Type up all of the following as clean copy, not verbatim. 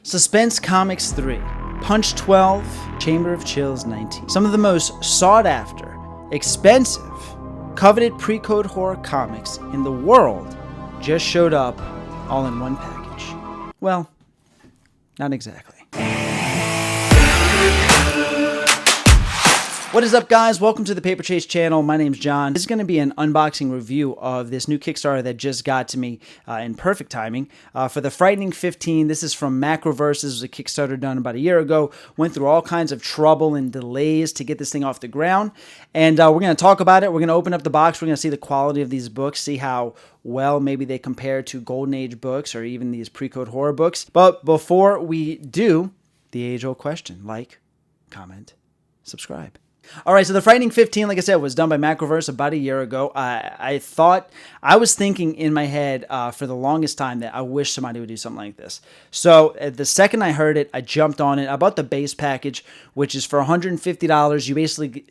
Suspense Comics 3, Punch 12, Chamber of Chills 19. Some of the most sought after, expensive, coveted Precode horror comics in the world just showed up all in one package. Well, not exactly. What is up, guys? Welcome to the Paper Chase channel. My name's John. This is going to be an unboxing review of this new Kickstarter that just got to me in perfect timing. For the Frightening 15, this is from Macroverse. This was a Kickstarter done about a year ago. Went through all kinds of trouble and delays to get this thing off the ground. And we're going to talk about it. We're going to open up the box. We're going to see the quality of these books, see how well maybe they compare to Golden Age books or even these Precode horror books. But before we do, the age-old question: like, comment, subscribe. All right, so the Frightening 15, like I said, was done by Macroverse about a year ago. I was thinking in my head for the longest time that I wish somebody would do something like this. So the second I heard it, I jumped on it. I bought the base package, which is for $150.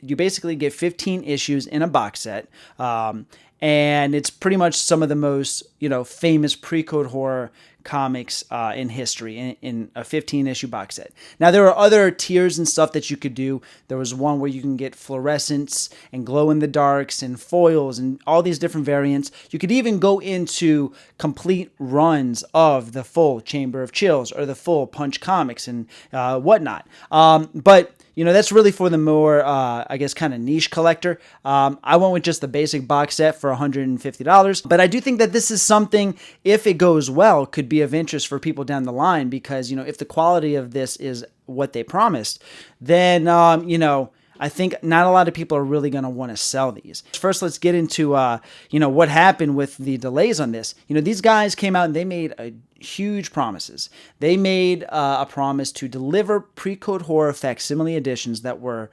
You basically get 15 issues in a box set. And it's pretty much some of the most, famous Precode horror comics in history in a 15-issue box set. Now, there are other tiers and stuff that you could do. There was one where you can get fluorescents and glow-in-the-darks and foils and all these different variants. You could even go into complete runs of the full Chamber of Chills or the full Punch comics and whatnot. But that's really for the more, kind of niche collector. I went with just the basic box set for $150. But I do think that this is something, if it goes well, could be of interest for people down the line because, if the quality of this is what they promised, then, I think not a lot of people are really going to want to sell these. First, let's get into, what happened with the delays on this. These guys came out and they made huge promises. They made a promise to deliver Precode horror facsimile editions that were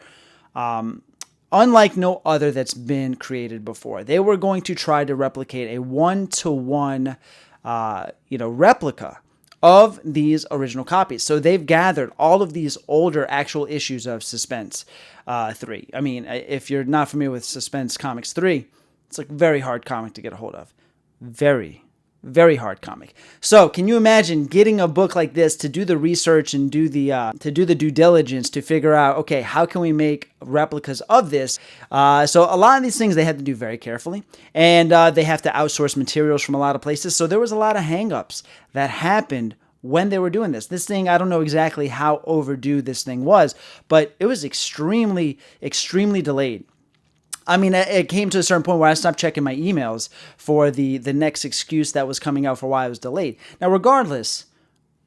unlike no other that's been created before. They were going to try to replicate a one-to-one, replica of these original copies. So they've gathered all of these older actual issues of Suspense 3. I mean, if you're not familiar with Suspense Comics 3, it's a very hard comic to get a hold of. Very, very hard comic. So can you imagine getting a book like this to do the research and do the due diligence to figure out, okay, how can we make replicas of this? So a lot of these things they had to do very carefully, and they have to outsource materials from a lot of places. So there was a lot of hangups that happened when they were doing this. This thing, I don't know exactly how overdue this thing was, but it was extremely, extremely delayed. I mean, it came to a certain point where I stopped checking my emails for the next excuse that was coming out for why it was delayed. Now, regardless,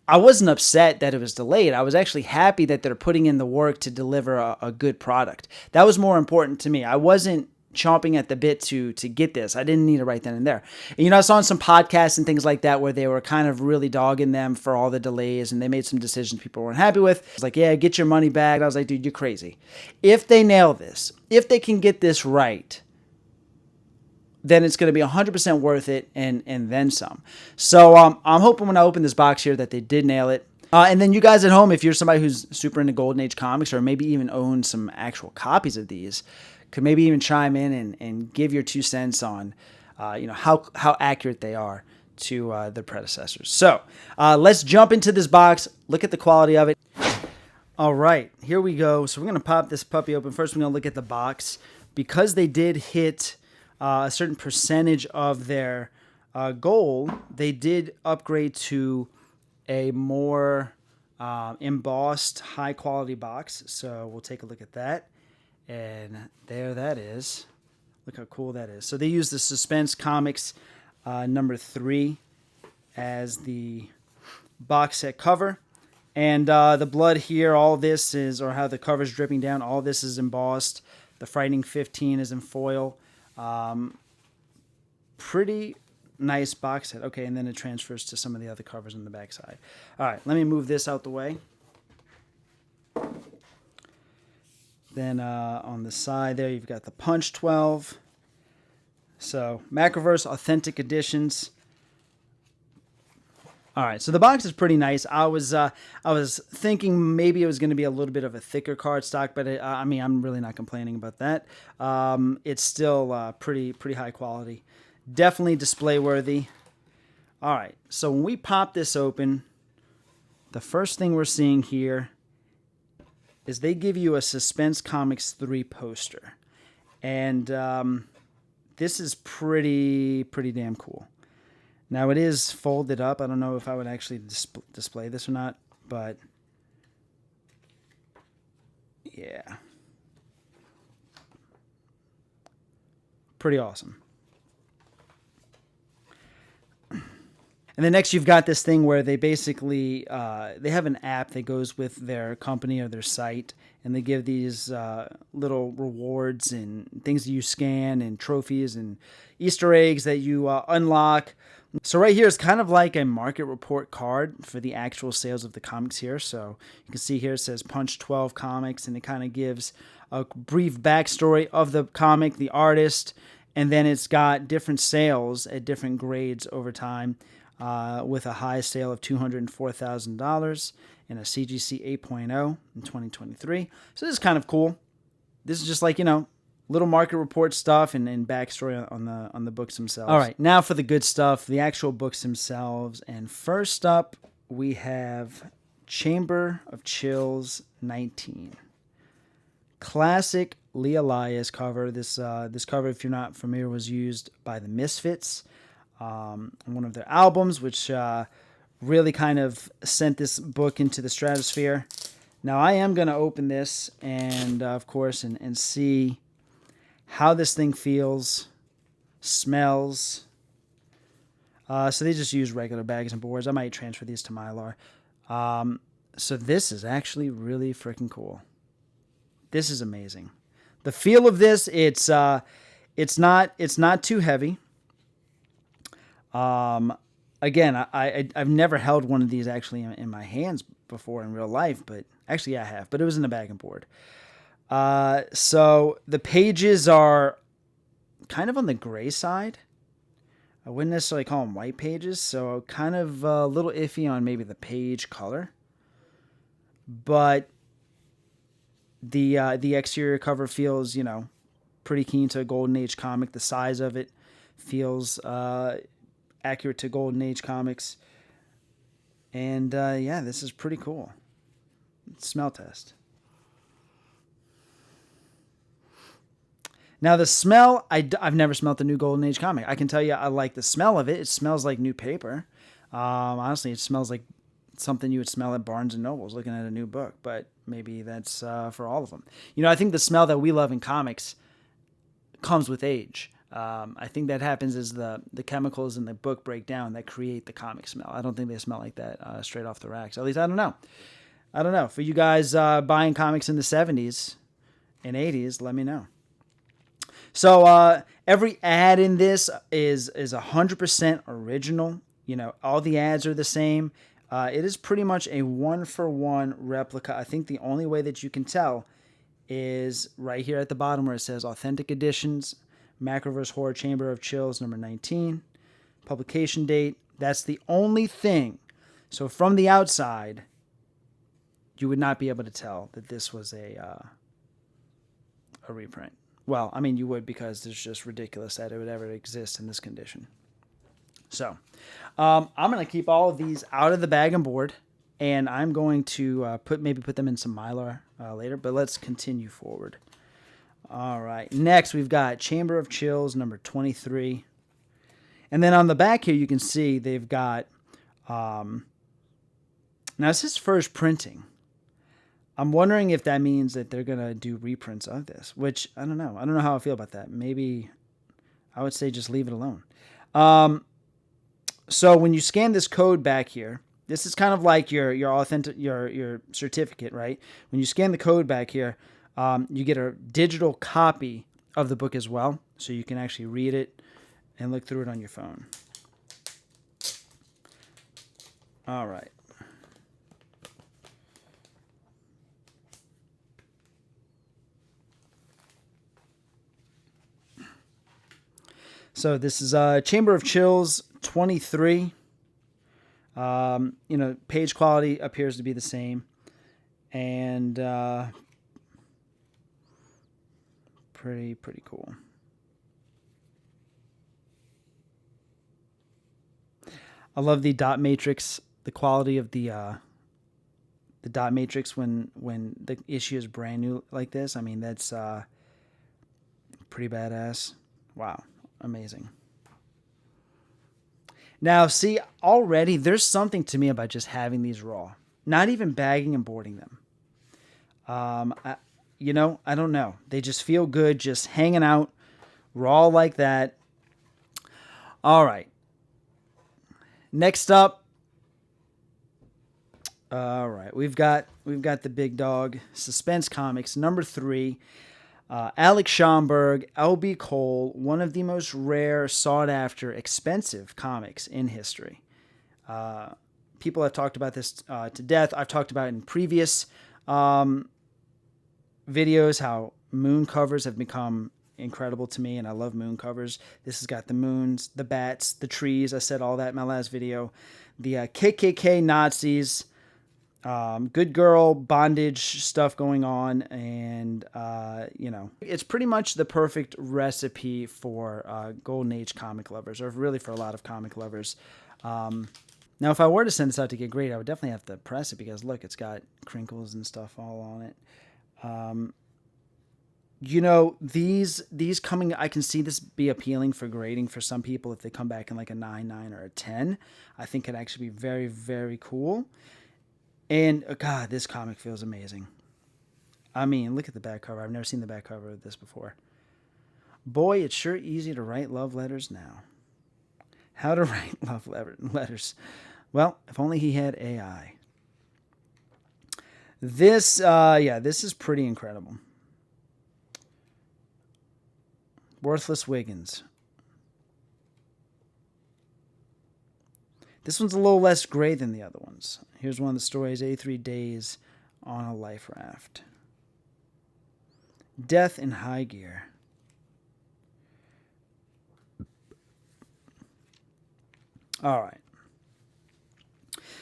I wasn't upset that it was delayed. I was actually happy that they're putting in the work to deliver a good product. That was more important to me. I wasn't chomping at the bit to get this. I didn't need it right then and there. And, I saw on some podcasts and things like that where they were kind of really dogging them for all the delays, and they made some decisions people weren't happy with. It's like, yeah, get your money back. I was like, dude, you're crazy. If they nail this, if they can get this right, then it's going to be 100% worth it and then some. So I'm hoping when I open this box here that they did nail it. And then you guys at home, if you're somebody who's super into Golden Age comics or maybe even owns some actual copies of these, could maybe even chime in and give your 2 cents on, how accurate they are to the predecessors. So let's jump into this box, look at the quality of it. All right, here we go. So we're going to pop this puppy open. First, we're going to look at the box. Because they did hit a certain percentage of their goal, they did upgrade to a more embossed, high-quality box. So we'll take a look at that. And there that is. Look how cool that is. So they use the Suspense Comics number 3 as the box set cover. And the blood here, all this is, or how the cover's dripping down, all this is embossed. The Frightening 15 is in foil. Pretty nice box set. Okay, and then it transfers to some of the other covers on the back side. All right, let me move this out the way. Then on the side there, you've got the Punch 12. So Macroverse Authentic Editions. All right, so the box is pretty nice. I was thinking maybe it was going to be a little bit of a thicker cardstock, but I'm really not complaining about that. It's still pretty high quality. Definitely display worthy. All right, so when we pop this open, the first thing we're seeing here is they give you a Suspense Comics 3 poster. And this is pretty damn cool. Now, it is folded up. I don't know if I would actually display this or not, but yeah. Pretty awesome. And then next you've got this thing where they basically, they have an app that goes with their company or their site, and they give these little rewards and things that you scan and trophies and Easter eggs that you unlock. So right here is kind of like a market report card for the actual sales of the comics here. So you can see here it says Punch 12 Comics, and it kind of gives a brief backstory of the comic, the artist, and then it's got different sales at different grades over time. With a high sale of $204,000 and a CGC 8.0 in 2023. So this is kind of cool. This is just like, little market report stuff and backstory on the books themselves. All right, now for the good stuff, the actual books themselves. And first up, we have Chamber of Chills 19. Classic Lee Elias cover. This cover, if you're not familiar, was used by the Misfits. One of their albums, which really kind of sent this book into the stratosphere. Now, I am going to open this and, of course, and see how this thing feels, smells. So they just use regular bags and boards. I might transfer these to Mylar. So this is actually really freaking cool. This is amazing. The feel of this, it's not too heavy. Again, I've never held one of these actually in my hands before in real life, but actually I have, but it was in a bag and board. So the pages are kind of on the gray side. I wouldn't necessarily call them white pages, so kind of a little iffy on maybe the page color. But the exterior cover feels, pretty keen to a Golden Age comic. The size of it feels accurate to Golden Age comics. And yeah, this is pretty cool. Smell test. Now the smell, I've never smelled the new Golden Age comic. I can tell you I like the smell of it. It smells like new paper. Honestly, it smells like something you would smell at Barnes & Noble's looking at a new book. But maybe that's for all of them. I think the smell that we love in comics comes with age. I think that happens as the chemicals in the book break down that create the comic smell. I don't think they smell like that straight off the racks. At least I don't know. For you guys buying comics in the 70s and 80s, let me know. So every ad in this is 100% original. All the ads are the same. It is pretty much a one-for-one replica. I think the only way that you can tell is right here at the bottom where it says Authentic Editions, Macroverse Horror Chamber of Chills number 19, publication date. That's the only thing. So from the outside, you would not be able to tell that this was a reprint. Well, I mean, you would, because it's just ridiculous that it would ever exist in this condition. So I'm going to keep all of these out of the bag and board, and I'm going to put them in some Mylar later, but let's continue forward. All right, next we've got Chamber of Chills number 23. And then on the back here, you can see they've got, now this is first printing. I'm wondering if that means that they're going to do reprints of this, which I don't know. I don't know how I feel about that. Maybe I would say just leave it alone. So when you scan this code back here, this is kind of like your authentic, your certificate, right? When you scan the code back here, you get a digital copy of the book as well, so you can actually read it and look through it on your phone. All right. So this is Chamber of Chills 23. Page quality appears to be the same, and pretty cool. I love the dot matrix, the quality of the the dot matrix when the issue is brand new like this. I mean, that's pretty badass. Wow, amazing. Now, see, already there's something to me about just having these raw, not even bagging and boarding them. I don't know. They just feel good just hanging out raw like that. All right. Next up. All right. We've got the big dog, Suspense Comics, number 3. Alex Schomburg, L.B. Cole, one of the most rare, sought-after, expensive comics in history. People have talked about this to death. I've talked about it in previous videos how moon covers have become incredible to me, and I love moon covers. This has got the moons, the bats, the trees. I said all that in my last video. The KKK Nazis, good girl bondage stuff going on, and it's pretty much the perfect recipe for Golden Age comic lovers, or really for a lot of comic lovers. Now, if I were to send this out to get graded, I would definitely have to press it because look, it's got crinkles and stuff all on it. These coming, I can see this be appealing for grading for some people if they come back in like a 9.9 or a 10. I think it'd actually be very, very cool. And God, this comic feels amazing. I mean, look at the back cover. I've never seen the back cover of this before. Boy, it's sure easy to write love letters now. How to write love letters. Well, if only he had AI. This is pretty incredible. Worthless Wiggins. This one's a little less gray than the other ones. Here's one of the stories, 83 Days on a Life Raft. Death in High Gear. All right.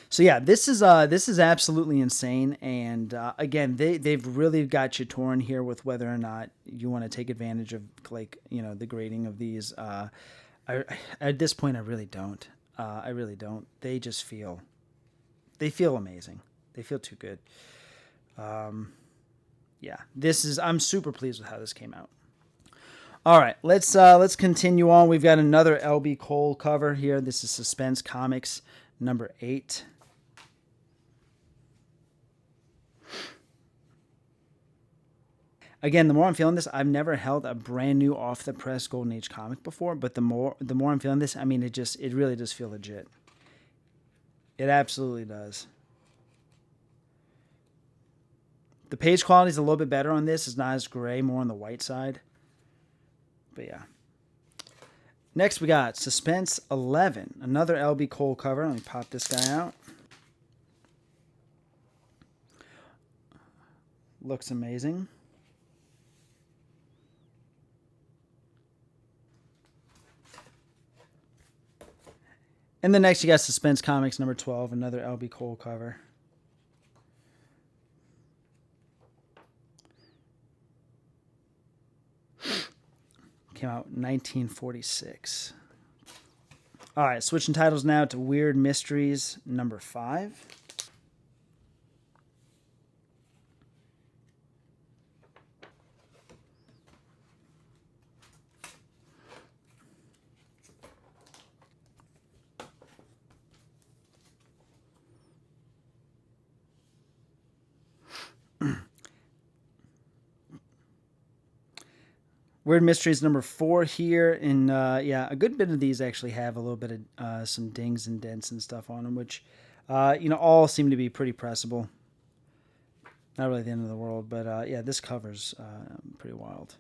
So yeah, this is absolutely insane, and again, they've really got you torn here with whether or not you want to take advantage of the grading of these. At this point, I really don't. I really don't. They feel amazing. They feel too good. Yeah, I'm super pleased with how this came out. All right, let's continue on. We've got another L.B. Cole cover here. This is Suspense Comics number 8. Again, the more I'm feeling this, I've never held a brand new off the press Golden Age comic before, but the more I'm feeling this, I mean, it really does feel legit. It absolutely does. The page quality is a little bit better on this. It's not as gray, more on the white side. But yeah. Next we got Suspense 11, another L.B. Cole cover. Let me pop this guy out. Looks amazing. And then next you got Suspense Comics number 12, another L.B. Cole cover. Came out in 1946. All right, switching titles now to Weird Mysteries number 5. Weird Mysteries number 4 here, and yeah, a good bit of these actually have a little bit of some dings and dents and stuff on them, which all seem to be pretty pressable. Not really the end of the world, but yeah, this cover's pretty wild.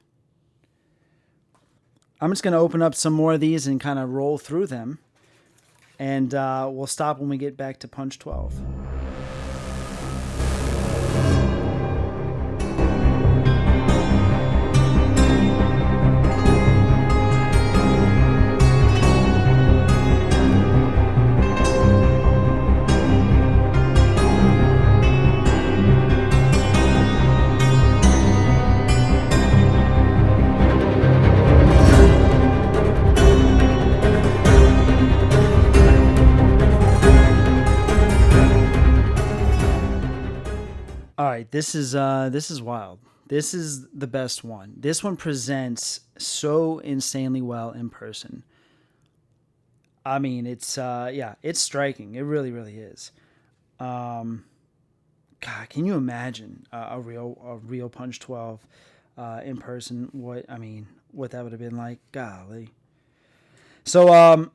I'm just going to open up some more of these and kind of roll through them, and we'll stop when we get back to Punch 12. All right, this is wild. This is the best one. This one presents so insanely well in person. I mean, it's yeah, it's striking. It really, really is. Um, God, can you imagine a real Punch 12 in person? What that would have been like? Golly. So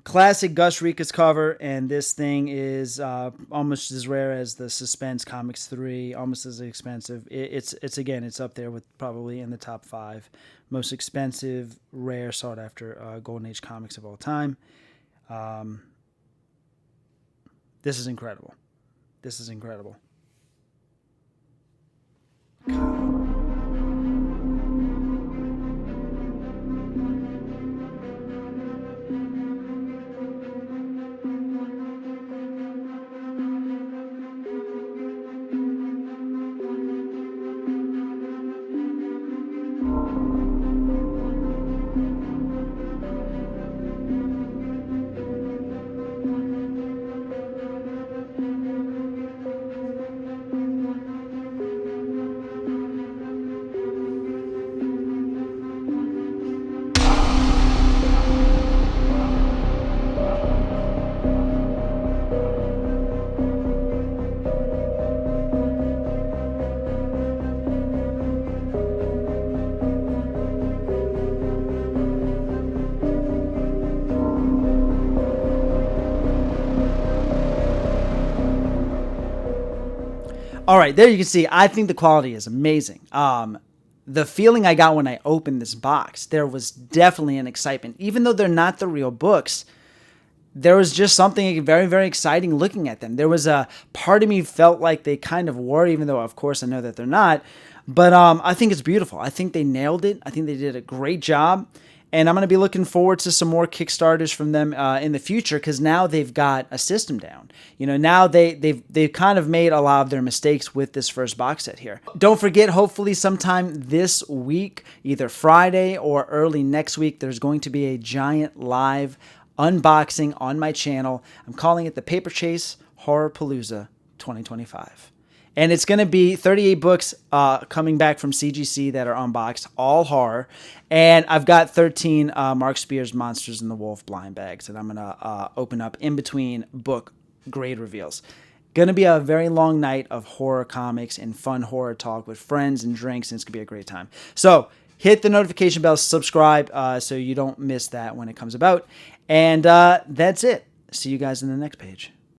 classic Gus Rica's cover, and this thing is almost as rare as the Suspense Comics 3, almost as expensive. It's again, it's up there with probably in the top 5 most expensive, rare, sought after Golden Age comics of all time. Um, this is incredible. This is incredible. All right, there you can see. I think the quality is amazing. The feeling I got when I opened this box, there was definitely an excitement. Even though they're not the real books, there was just something very, very exciting looking at them. There was a part of me felt like they kind of were, even though, of course, I know that they're not. But I think it's beautiful. I think they nailed it. I think they did a great job. And I'm going to be looking forward to some more Kickstarters from them in the future, because now they've got a system down. Now they've kind of made a lot of their mistakes with this first box set here. Don't forget, hopefully sometime this week, either Friday or early next week, there's going to be a giant live unboxing on my channel. I'm calling it the Paper Chase Horror Palooza 2025. And it's going to be 38 books coming back from CGC that are unboxed, all horror. And I've got 13 Mark Spears Monsters in the Wolf blind bags that I'm going to open up in between book grade reveals. Going to be a very long night of horror comics and fun horror talk with friends and drinks, and it's going to be a great time. So hit the notification bell, subscribe so you don't miss that when it comes about. And that's it. See you guys in the next page.